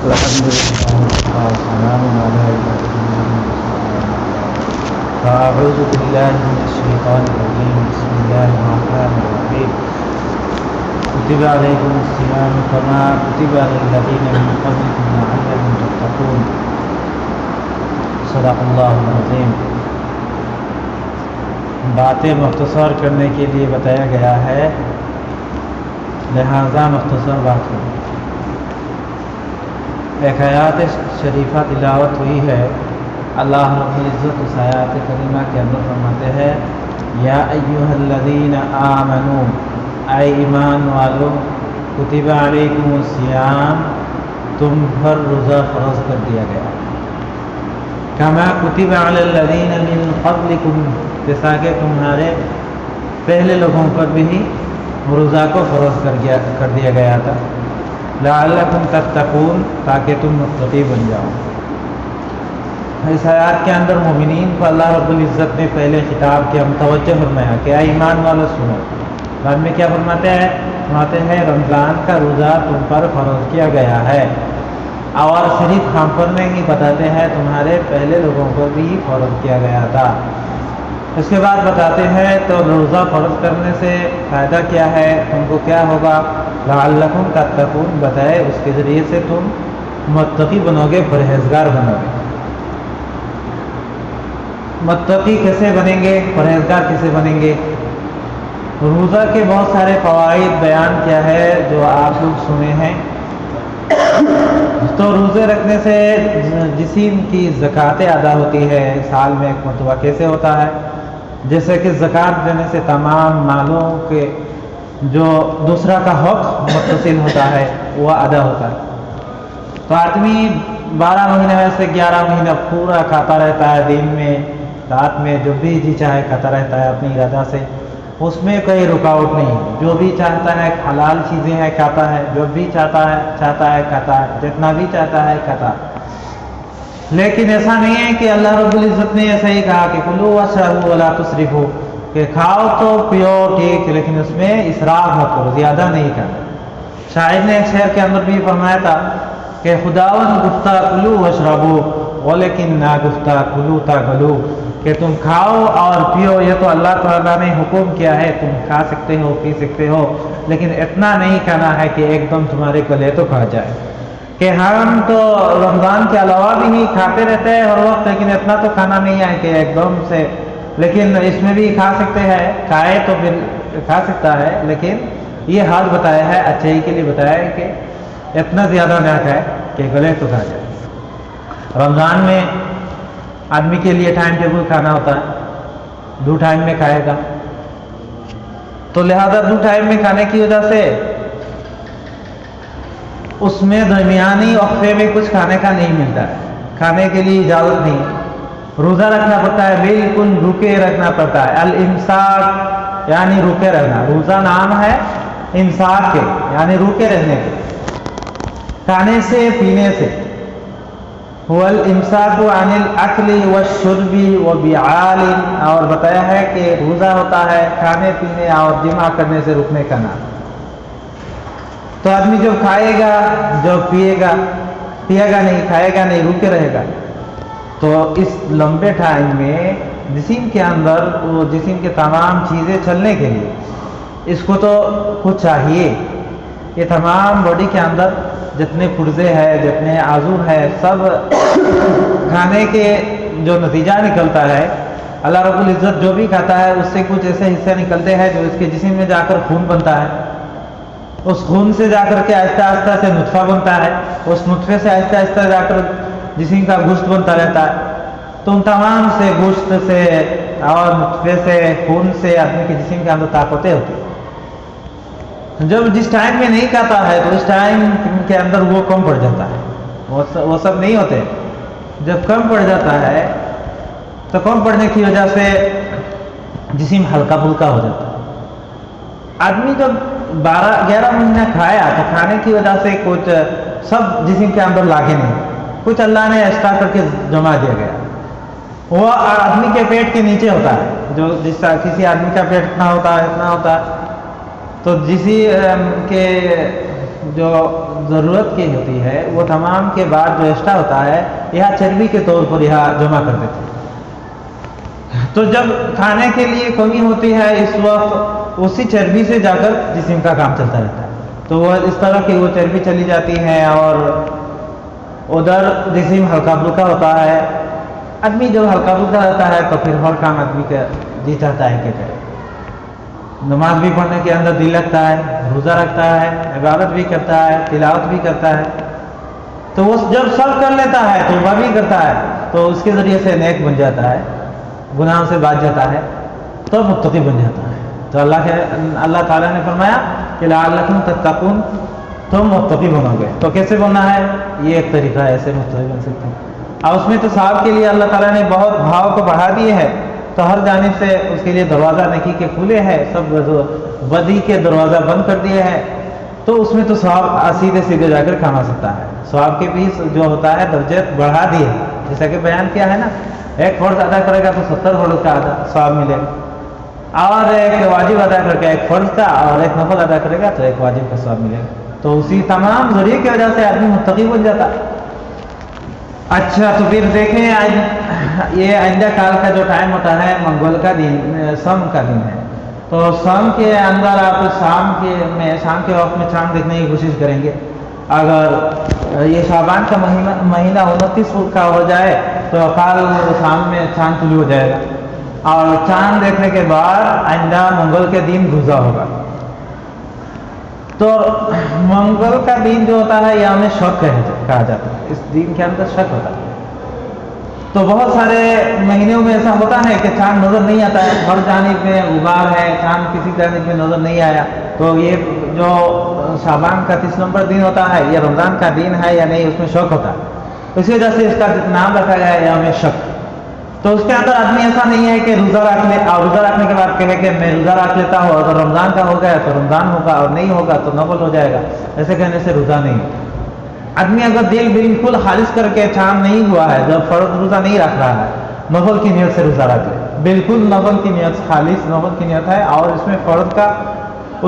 الحمد لله والسلام على عباده الذين اصطفى. فأعوذ بالله من الشيطان الرجيم. بسم الله الرحمن الرحيم. كتب عليكم الصيام كما كتب على الذين من قبلكم لعلكم تتقون. صدق اللہ العظیم. باتیں مختصر کرنے کے لیے بتایا گیا ہے، لہذا مختصر بات ہے. ایک آیات شریفہ تلاوت ہوئی ہے. اللہ رب العزت اس آیات کریمہ کے اندر فرماتے ہیں، یا ایھا الذین آمنوا، اے ایمان والو، کتب علیکم الصیام، تم پر روزہ فرض کر دیا گیا. کما کتب علی الذین من قبلکم، جیسا کہ تمہارے پہلے لوگوں پر بھی روزہ کو فرض کر دیا گیا تھا. لعلکم تتقون، تاکہ تم متقی بن جاؤ. اس آیات کے اندر مومنین کو اللہ رب العزت نے پہلے خطاب کیا، متوجہ فرمایا کہ اے ایمان والو سنو. بعد میں کیا فرماتے ہیں رمضان کا روزہ تم پر فرض کیا گیا ہے، اور صرف ہم پر نہیں بتاتے ہیں تمہارے پہلے لوگوں کو بھی فرض کیا گیا تھا. اس کے بعد بتاتے ہیں تو روزہ فرض کرنے سے فائدہ کیا ہے، تم کو کیا ہوگا. لعلکم تتقون بتائے، اس کے ذریعے سے تم متقی بنو گے، پرہیزگار بنو گے. متقی کیسے بنیں گے، پرہیزگار کیسے بنیں گے؟ روزہ کے بہت سارے فوائد بیان کیا ہے جو آپ لوگ سنے ہیں. تو روزے رکھنے سے جسم کی زکوٰۃ ادا ہوتی ہے سال میں ایک مرتبہ. کیسے ہوتا ہے؟ جیسے کہ زکوٰۃ دینے سے تمام مالوں کے جو دوسرا کا حق متصل ہوتا ہے وہ ادا ہوتا ہے. تو آدمی 12 مہینے میں سے 11 مہینہ پورا کھاتا رہتا ہے، دن میں رات میں جب بھی جی چاہے کھاتا رہتا ہے اپنی ارادہ سے. اس میں کوئی رکاوٹ نہیں، جو بھی چاہتا ہے حلال چیزیں ہیں کھاتا ہے، جو بھی چاہتا ہے کھاتا ہے، جتنا بھی چاہتا ہے کھاتا ہے. لیکن ایسا نہیں ہے کہ اللہ رب العزت نے ایسا ہی کہا کہ کلوا واشربوا ولا تسرفوا، کہ کھاؤ تو پیو ٹھیک، لیکن اس میں اسراف مت کرو، زیادہ نہیں کرنا. شاعر نے ایک شعر کے اندر بھی فرمایا تھا کہ خداوند گفتہ کلو واشربوا ولیکن نہ گفتہ کلو تاکلوا، کہ تم کھاؤ اور پیو، یہ تو اللہ تعالیٰ نے حکم کیا ہے، تم کھا سکتے ہو پی سکتے ہو، لیکن اتنا نہیں کھانا ہے کہ ایک دم تمہارے گلے تو کھا جائے. کہ ہم تو رمضان کے علاوہ بھی ہی کھاتے رہتے ہیں ہر وقت، لیکن اتنا تو کھانا نہیں ہے کہ ایک دم سے. لیکن اس میں بھی کھا سکتے ہیں، کھائے تو پھر کھا سکتا ہے، لیکن یہ حال بتایا ہے، اچھائی کے لیے بتایا ہے کہ اتنا زیادہ نہ کھائے کہ گلے تو کھا جائے. رمضان میں آدمی کے لیے ٹائم ٹیبل کھانا ہوتا ہے، 2 ٹائم میں کھائے گا. تو لہذا 2 ٹائم میں کھانے کی وجہ سے اس میں درمیانی وقفے میں کچھ کھانے کا نہیں ملتا ہے، کھانے کے لیے اجازت نہیں. روزہ رکھنا پڑتا ہے، بالکل رکے رکھنا پڑتا ہے. الامساک یعنی رکے رہنا. روزہ نام ہے امساک کے، یعنی رکے رہنے کے، کھانے سے پینے سے. والامساک عن الاکل والشرب وبعال، اور بتایا ہے کہ روزہ ہوتا ہے کھانے پینے اور جمع کرنے سے رکنے کا نام. تو آدمی جو کھائے گا، جو پیے گا نہیں، کھائے گا نہیں، رکے رہے گا، تو اس لمبے ٹائم میں جسم کے اندر وہ جسم کے تمام چیزیں چلنے کے لیے اس کو تو کچھ چاہیے. یہ تمام باڈی کے اندر جتنے پرزے ہیں، جتنے عضو ہیں، سب کھانے کے جو نتیجہ نکلتا ہے، اللہ رب العزت جو بھی کھاتا ہے اس سے کچھ ایسے حصے نکلتے ہیں جو اس کے جسم میں جا کر خون بنتا ہے. اس خون سے جا کر کے آہستہ آہستہ سے نطفہ بنتا ہے، اس نطفے سے آہستہ آہستہ جا کر جسم کا گوشت بنتا رہتا ہے. تو ان تمام سے گوشت سے اور نطفے سے، خون سے آدمی کے جسم کے اندر طاقتیں ہوتی ہیں. جب جس ٹائم میں نہیں کھاتا ہے تو اس ٹائم کے اندر وہ کم پڑ جاتا ہے، وہ سب نہیں ہوتے. جب کم پڑ جاتا ہے تو کم پڑنے کی وجہ سے جسم ہلکا پھلکا ہو جاتا ہے. آدمی جب 11 مہینہ کھایا تو کھانے کی وجہ سے کچھ سب جسم کے اندر لاگے نہیں، کچھ اللہ نے ایکسٹرا کر کے جما دیا گیا. وہ آدمی کے پیٹ کے نیچے ہوتا ہے، جو جس طرح کسی آدمی کا پیٹ اتنا ہوتا ہے تو جسی کے جو ضرورت کی ہوتی ہے وہ تمام کے بعد جو ایکسٹرا ہوتا ہے یہاں چربی کے طور پر یہاں جمع کر دیتے ہیں. تو جب کھانے کے لیے کمی ہوتی ہے اس وقت اسی چربی سے جا کر جسم کا کام چلتا رہتا ہے. تو وہ اس طرح کی وہ چربی چلی جاتی ہے اور ادھر جسم ہلکا پھلکا ہوتا ہے. آدمی جب ہلکا پھلکا رہتا ہے تو پھر ہر کام آدمی کا جی چاہتا ہے کہ کرے. نماز بھی پڑھنے کے اندر دل لگتا ہے, روزہ رکھتا ہے, عبادت بھی کرتا ہے, تلاوت بھی کرتا ہے. تو وہ جب سب کر لیتا ہے توبہ بھی کرتا ہے تو اس کے ذریعے سے نیک بن جاتا ہے, گناہوں سے بچ جاتا ہے, تو متقی بن جاتا ہے. تو اللہ تعالیٰ نے فرمایا کہ لعلکم تتقون, تم متقی بنو گے. تو کیسے بننا ہے؟ یہ ایک طریقہ ہے, ایسے متقی بن سکتے ہیں. اور اس میں تو صاحب کے لیے اللہ تعالیٰ نے بہت بھاؤ کو بڑھا دیے ہیں. تو ہر جانب سے اس کے لیے دروازہ نیکی کے کھلے ہیں, سب بدی کے دروازہ بند کر دیے ہیں. تو اس میں تو ثواب سیدھے سیدھے جا کر کما سکتا ہے. ثواب کے بھی جو ہوتا ہے درجے بڑھا دیے, جیسا کہ بیان کیا ہے نا, ایک فرض ادا کرے گا تو 70 فرض کا ثواب ملے گا, اور ایک واجب ادا کر کے ایک فرض کا اور ایک نفل ادا کرے گا تو ایک واجب کا ثواب ملے گا. تو اسی تمام ذریعے کی وجہ سے آدمی متقی بن جاتا. اچھا, تو پھر دیکھیں یہ آئندہ کال کا جو ٹائم ہوتا ہے منگل کا دن, سم کا دن ہے. تو سم کے اندر آپ شام کے وقت میں چاند دیکھنے کی کوشش کریں گے. اگر یہ شعبان کا مہینہ 29 کا ہو جائے تو کل شام میں چاند طلوع ہو جائے گا, اور چاند دیکھنے کے بعد آئندہ منگل کے دن گزرا ہوگا. تو منگل کا دن جو ہوتا ہے یہ ہمیں شک کہا جاتا ہے. اس دن کے اندر شک ہوتا ہے. تو بہت سارے مہینوں میں ایسا ہوتا ہے کہ چاند نظر نہیں آتا ہے, ہر جانب میں غبار ہے, چاند کسی جانب میں نظر نہیں آیا. تو یہ جو شعبان کا 30 نمبر دن ہوتا ہے یہ رمضان کا دن ہے یا نہیں, اس میں شک ہوتا ہے. اسی وجہ سے اس کا نام رکھا گیا ہے یوم شک. تو اس کے اندر آدمی ایسا نہیں ہے کہ روزہ رکھ لے اور روزہ رکھنے کے بعد کہے کہ میں روزہ رکھ لیتا ہوں, اگر رمضان کا ہو گیا تو رمضان ہوگا اور نہیں ہوگا تو نفل ہو جائے گا. ایسے کہنے سے روزہ نہیں. آدمی اگر دل بالکل خالص کر کے چاند نہیں ہوا ہے, جب فرض روزہ نہیں رکھ رہا ہے, نفل کی نیت سے روزہ رکھ لے. بالکل نفل کی نیت, خالص نفل کی نیت ہے, اور اس میں فرض کا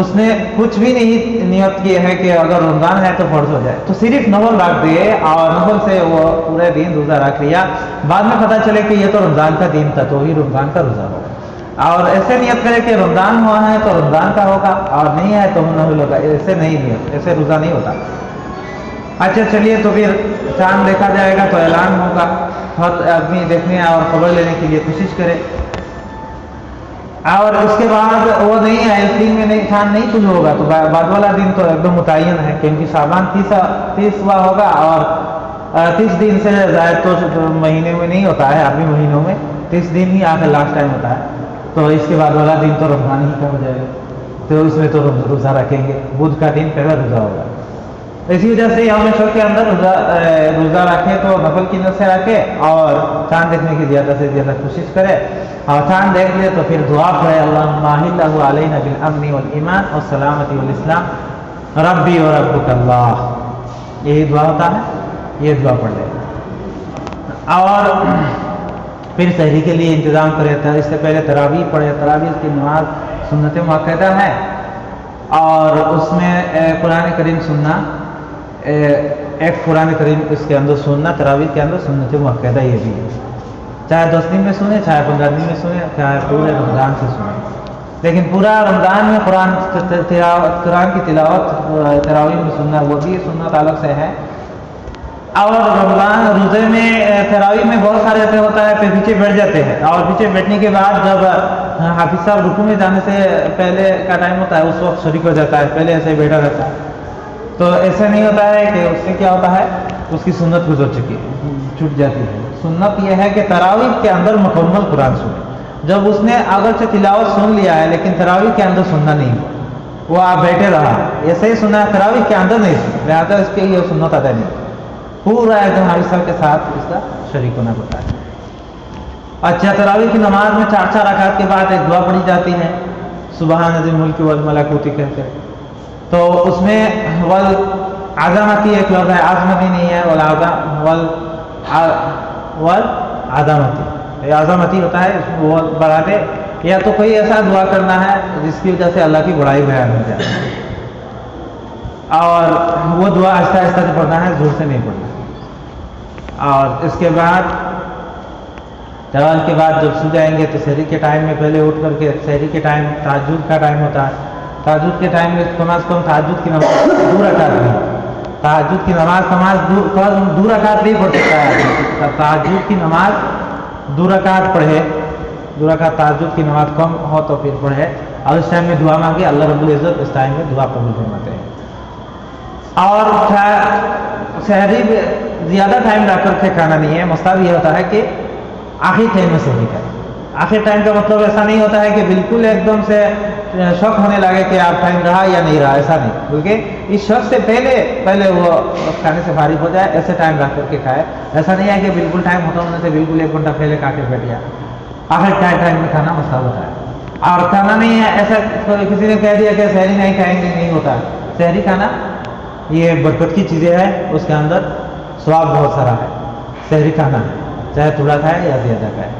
اس نے کچھ بھی نہیں نیت کی ہے کہ اگر رمضان ہے تو فرض ہو جائے. تو صرف نفل رکھ دے اور نفل سے وہ پورے دن روزہ رکھ لیا, بعد میں پتہ چلے کہ یہ تو رمضان کا دن تھا تو ہی رمضان کا روزہ ہوگا. اور ایسے نیت کرے کہ رمضان ہوا ہے تو رمضان کا ہوگا اور نہیں ہے تو نفل ہوگا. ایسے نہیں نیت, ایسے روزہ نہیں ہوتا. اچھا چلیے, تو پھر چاند دیکھا جائے گا تو اعلان ہوگا, ہر آدمی دیکھنے اور خبر لینے کے لیے کوشش کرے. اور اس کے بعد وہ نہیں ہے, اس دن میں چاند نہیں طلوع ہوگا تو بعد والا دن تو ایک دم متعین ہے, کیونکہ شعبان 30واں ہوگا اور 30 دن سے زائد تو مہینے میں نہیں ہوتا ہے. ابھی مہینوں میں 30 دن ہی آخر لاسٹ ٹائم ہوتا ہے. تو اس کے بعد والا دن تو رمضان ہی کا ہو جائے گا, تو اس میں تو روزہ رکھیں گے. بدھ کا دن پہلا روزہ ہوگا. اسی وجہ سے یوم شک کے اندر روزہ رکھے تو نفل کی نیت سے رکھے اور چاند دیکھنے کی زیادہ سے زیادہ کوشش کرے. اور چاند دیکھ لے تو پھر دعا پڑھے, اللہم احلہ علینا بالامن والایمان والسلامتی والاسلام ربی و ربک اللہ. یہی دعا ہوتا ہے, یہ دعا پڑھ لے. اور پھر سحری کے لیے انتظام کرے. اس سے پہلے تراویح پڑھے. تراویح کی نماز سنت مؤکدہ ہے اور اس میں قرآن کریم سننا, ایک قرآن کریم اس کے اندر سننا تراویح کے اندر سنت مؤکدہ یہ بھی ہے. چاہے 10 دن میں سنیں, چاہے 15 دن میں سنیں, چاہے پورے رمضان سے سنیں, لیکن پورا رمضان میں قرآن کی تلاوت تراویح میں سننا وہ بھی سنت الگ سے ہے. اور رمضان روزے میں تراویح میں بہت سارے ایسے ہوتا ہے پھر پیچھے بیٹھ جاتے ہیں, اور پیچھے بیٹھنے کے بعد جب حافظ صاحب رکوع میں جانے سے پہلے کا ٹائم ہوتا ہے اس وقت شریک ہو جاتا ہے, پہلے ایسے بیٹھا رہتا ہے. تو ایسا نہیں ہوتا ہے کہ اس سے کیا ہوتا ہے, اس کی سنت گزر چکی ہے, چھوٹ جاتی ہے. سنت یہ ہے کہ تراویح کے اندر مکمل قرآن سنے. جب اس نے اگرچہ تلاوت سن لیا ہے لیکن تراویح کے اندر سننا نہیں ہوا, وہ آپ بیٹھے رہا, ایسے ہی سنا ہے, تراویح کے اندر نہیں سنا, لہٰذا اس کے لیے سنت ادا نہیں, پورا ایک دم حافظ صاحب کے ساتھ اس کا شریک ہونا پڑتا ہے. اچھا, تراویح کی نماز میں 4 رکعت کے بعد ایک دعا پڑھی جاتی ہے, سبحان ذی الملک والملکوت کہتے ہیں. تو اس میں والعظمتی ایک لفظ ہے, عظمتی نہیں ہے, والعظمتی عظمتی ہوتا ہے, اس میں وہ بڑھا دے, یا تو کوئی ایسا دعا کرنا ہے جس کی وجہ سے اللہ کی بڑائی بیان ہو جائے. اور وہ دعا آہستہ آہستہ سے پڑھنا ہے، زور سے نہیں پڑھنا۔ اور اس کے بعد تراویح کے بعد جب سو جائیں گے تو سحری کے ٹائم میں پہلے اٹھ کر کے، سحری کے ٹائم تہجد کا ٹائم ہوتا ہے، تہجد کے ٹائم میں کم از کم تہجد کی نماز 2 رکعت نہیں، تہجد کی نماز 2 رکعت نہیں پڑھ سکتا ہے، تہجد کی نماز 2 رکعت پڑھے، 2 رکعت تہجد کی نماز کم ہو تو پھر پڑھے، اور اس ٹائم میں دعا مانگے، اللہ رب العزت اس ٹائم میں دعا قبول فرماتے ہیں۔ اور سحری زیادہ ٹائم رکھ کر کے کھانا نہیں ہے، مستحب یہ ہوتا ہے کہ آخری ٹائم میں سحری کریں۔ آخری ٹائم کا مطلب ایسا نہیں ہوتا ہے کہ بالکل ایک دم سے شک ہونے لگے کہ آپ ٹائم رہا یا نہیں رہا، ایسا نہیں، بلکہ اس شک سے پہلے وہ کھانے سے فارغ ہو جائے، ایسے ٹائم رکھ کر کے کھائے۔ ایسا نہیں ہے کہ بالکل ٹائم ختم ہونے سے بالکل 1 گھنٹہ پہلے کھا کے بیٹھ گیا، آخر ٹائم میں کھانا مستحب ہوتا ہے۔ اور کھانا نہیں ہے ایسا کسی نے کہہ دیا کہ سحری نہیں کھائیں گے، نہیں ہوتا ہے۔ سحری کھانا یہ برکت کی چیزیں ہیں، اس کے اندر ثواب بہت سارا ہے۔ سحری کھانا چاہے تھوڑا کھائے یا زیادہ کھائے،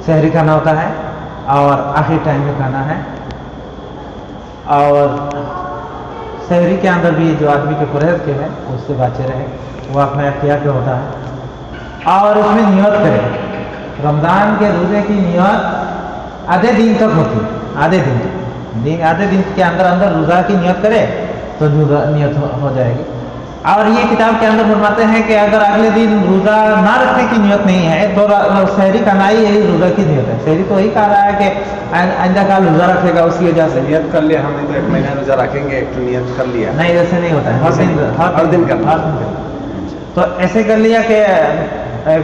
سحری کھانا ہوتا ہے اور آخری ٹائم میں کھانا ہے۔ اور سحری کے اندر بھی جو آدمی کے پرہیز کے ہے اس سے بچے رہے، وہ اپنا اختیار پہ ہوتا ہے۔ اور اس میں نیت کرے، رمضان کے روزے کی نیت آدھے دن تک ہوتی ہے، آدھے دن کے اندر روزہ کی نیت کرے تو نیت ہو جائے گی۔ اور یہ کتاب کے اندر فرماتے ہیں کہ اگر اگلے دن روزہ نہ رکھنے کی نیت نہیں ہے تو سحری کھانا ہی یہی روزہ کی نیت ہے۔ سحری تو یہی کہا رہا ہے کہ آئندہ کال روزہ رکھے گا، اس کی وجہ سے نیت کر لیا ہم نے تو 1 مہینہ روزہ رکھیں گے، ایک تو نیت کر لیا نہیں، ایسے نہیں ہوتا ہے، ہر دن کرنا۔ تو ایسے کر لیا کہ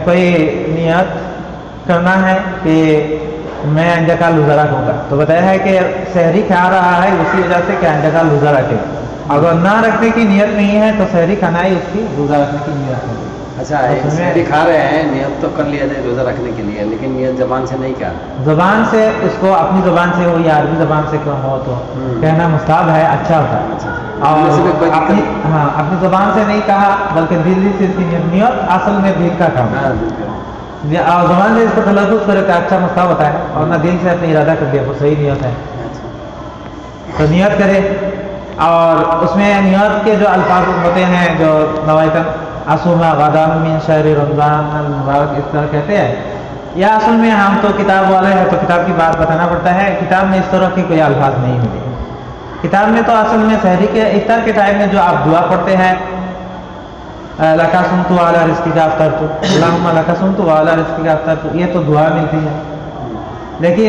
کوئی نیت کرنا ہے کہ میں آئندہ کال روزہ رکھوں گا، تو بتایا ہے کہ سحری کھا رہا ہے اسی وجہ سے کہ آئندہ کال روزہ رکھے گا۔ اگر نہ رکھنے کی نیت نہیں ہے تو سحری کھانا ہی اس کی روزہ رکھنے کی نیت ہوگی۔ اچھا، سحری کھا رہے ہیں، نیت تو کر لیا جائے روزہ رکھنے کے لیے، لیکن نیت زبان سے نہیں کہا، زبان سے اس کو اپنی زبان سے ہو یا عربی زبان سے ہو تو کہنا مستحب ہے، اچھا ہوتا ہے۔ اور اپنی زبان سے نہیں کہا بلکہ دل سے اس کی نیت اصل میں دل کا کام ہے، اور زبان سے اس کو تلفظ کرے تو اچھا مستحب ہوتا ہے، اور نہ دل سے اپنے ارادہ کر دیا وہ صحیح نیت ہے۔ تو نیت کرے، اور اس میں نیت کے جو الفاظ ہوتے ہیں جو نوایتاً اصوم غدا من شہر رمضان المبارک اس طرح کہتے ہیں، یا اصل میں ہم تو کتاب والے ہیں تو کتاب کی بات بتانا پڑتا ہے، کتاب میں اس طرح کے کوئی الفاظ نہیں ملے۔ کتاب میں تو اصل میں سحری کے افطار کے ٹائم میں جو آپ دعا پڑھتے ہیں، لک صمت وعلی رزقک افطرت، اللہم لک صمت وعلی رزقک افطرت، یہ تو دعا ملتی ہے، لیکن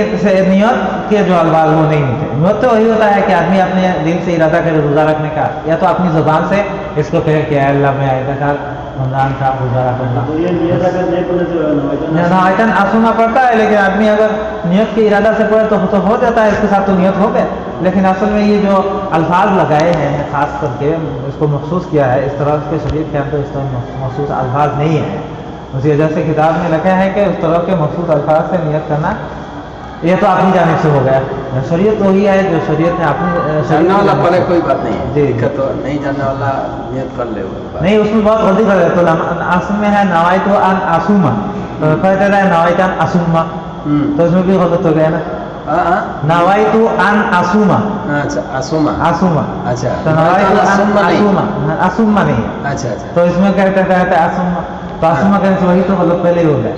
نیت کے جو الفاظ وہ نہیں ملتے۔ نیت تو وہی ہوتا ہے کہ آدمی اپنے دل سے ارادہ کرے روزہ رکھنے کا، یا تو اپنی زبان سے اس کو کہے کہ اے اللہ میں آئندہ کال رمضان کا روزہ رکھوں گا۔ نوایتاً آسوما پڑتا ہے، لیکن آدمی اگر نیت کے ارادہ سے پڑھے تو ہو جاتا ہے، اس کے ساتھ تو نیت ہو گئے، لیکن اصل میں یہ جو الفاظ لگائے ہیں خاص کر کے اس کو مخصوص کیا ہے، اس طرح کے شریعت کے اندر اس طرح مخصوص الفاظ نہیں ہیں، اسی وجہ سے کتاب میں لکھا ہے کہ اس طرح کے مخصوص الفاظ سے نیت کرنا یہ تو اپنی جانب سے ہو گیا۔ شریعت وہی ہے جو شریعت نے اپنی جاننے والا پڑھے کوئی بات نہیں ہے، جی تو نہیں جاننے والا نیت کر لے، نہیں اس میں بہت غلطی کر رہے تو اصل میں ہے نوایت ان اصوما، تو کہتے ہیں نوایت ان اصوما، تو اس میں بھی غلط ہو گیا نا، نوایت ان اصوما، اچھا اصوما، اصوما، اچھا تو نوایت ان اصوما، اصوما نہیں، اچھا اچھا، تو اس میں کہتے ہیں اصوما، تو اصوما کہنے سے وہی تو غلط پہلے ہی ہو گیا۔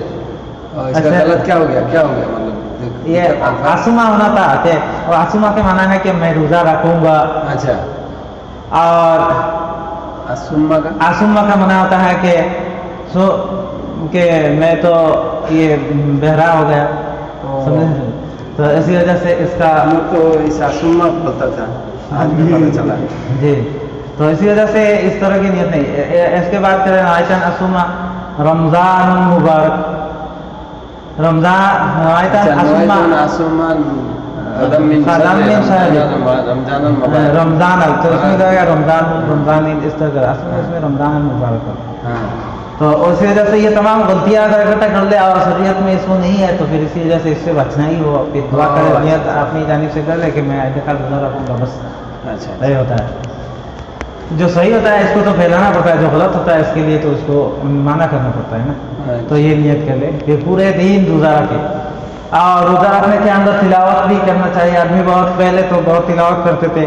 اس کا غلط کیا ہو گیا، کیا ہو گیا مطلب یہ آسما ہونا تھا کہ آسما کا معنی ہے کہ میں روزہ رکھوں گا، اچھا، اور آسما کا معنی ہوتا ہے کہ میں تو یہ بہرا ہو گیا، تو اسی وجہ سے اس کا تو اس آسما بولتا تھا، آج بھی پتہ چلا جی، تو اسی وجہ سے اس طرح کی نیت نہیں۔ اس کے بعد کریں آیتن آسما رمضان مبارک، رمضان رمضان تو اس میں کہے گا رمضان اس طرح اس میں رمضان المبارک، تو اسی وجہ سے یہ تمام غلطیاں اگر اکٹھا کر لے اور شریعت میں اس کو نہیں ہے تو پھر اسی وجہ سے اس سے بچنا ہی ہو، پھر دعا کرے، نیت اپنی جانب سے کر لے کہ میں آئندہ کل روزہ رکھوں گا، بس اچھا یہی ہوتا ہے۔ جو صحیح ہوتا ہے اس کو تو پھیلانا پڑتا ہے، جو غلط ہوتا ہے اس کے لیے تو اس کو منع کرنا پڑتا ہے نا، تو یہ نیت کر لے کہ پورے دن روزہ رکھے، اور روزہ رکھنے کے اندر تلاوت بھی کرنا چاہیے۔ آدمی بہت پہلے تو بہت تلاوت کرتے تھے،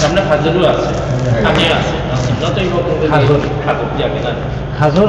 সামনে হাজরও আছে, আগে আছে, যতই হোক হাজর হাজর যাবে না, হাজর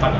পানি